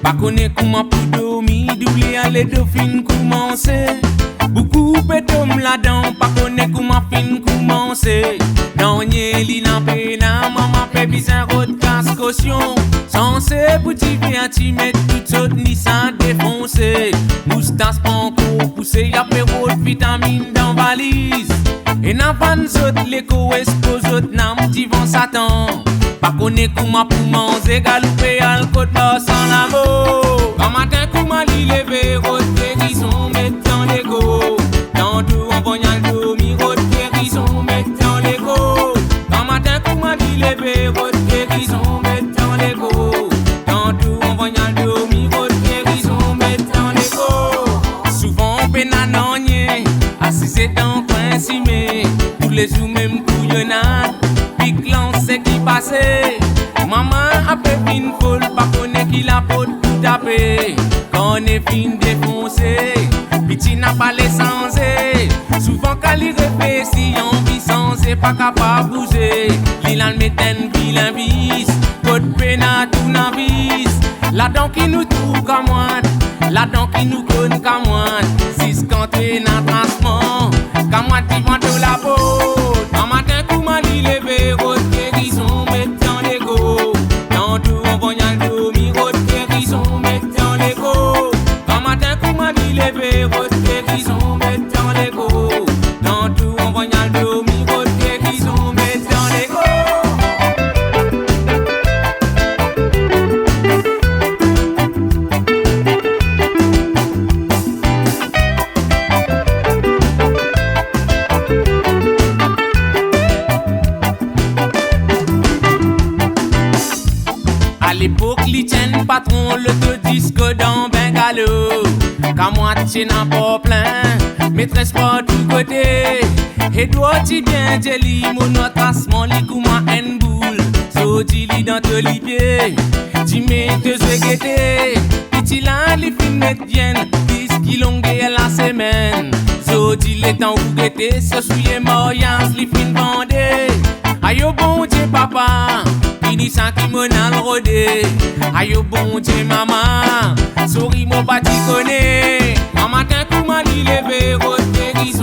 Pas connaît comment pour dormir, doubler à les dauphines commencer. Beaucoup pétom là-dedans, pas connaît comment fin commencer. Dans li nan pena, maman fait bizarre de casse caution. Censé petit petit mettre tout autre ni sans défoncer. Moustache pas encore poussé, y'a péro de vitamine dans valise. Et n'a pas nous l'écho expose autres nam divan Satan. Pas connaît comment pour manger galouper al côte bas sans l'amour. Quand matin comment li lever route guérison mettre dans l'ego. Dans tout on voyant dormir route guérison mettre dans l'ego. Quand matin comment li lever route guérison mettre dans l'ego. Dans tout on voyant dormir route guérison mettre dans l'ego. Souvent on peine à nogner, assis dans coin cimé. Tous les jours même couillonnade. C'est qui passait. Maman a fait une folle, pas connaît qui la peau tout tapé. Quand on est fin défoncé, petit n'a pas l'essence. Souvent quand il réfléchit, on vit sans, c'est pas capable de bouger. Il a le méthane, vilain vice, code pénat, tout n'a vis. La dent qui nous trouve comme moi, la dent qui nous connaît comme moi. Si ce quand t'es dans le transport, comme moi tu vends de la peau. Quand matin, comment il lever, guérison, mettre dans l'ego. Dans tout, on va y aller dormir, guérison, mettre dans l'ego. Quand matin, comment il lever, guérison, mettre dans l'ego. Dans tout, on va y aller dormir, guérison, mettre dans l'ego. À l'époque, li tienne patron le disque dans bungalow. Qu'à moitié n'a pas plein, maîtresse pas tout côté. Et toi tu bien jelly, mon tracement li kouma en boule. So ti li dans te li pied, tu mets te zwegueté. Petit là li fin met bien, 10 kilongue la semaine. So ti le temps ou gueté, se souye moyens li fin vendé. Aïe oh bon Dieu papa, fini sans qui m'en a le rodé. Aïe oh bon Dieu maman, souris mon bâti connaît. Un matin comment il levé, rote guérison.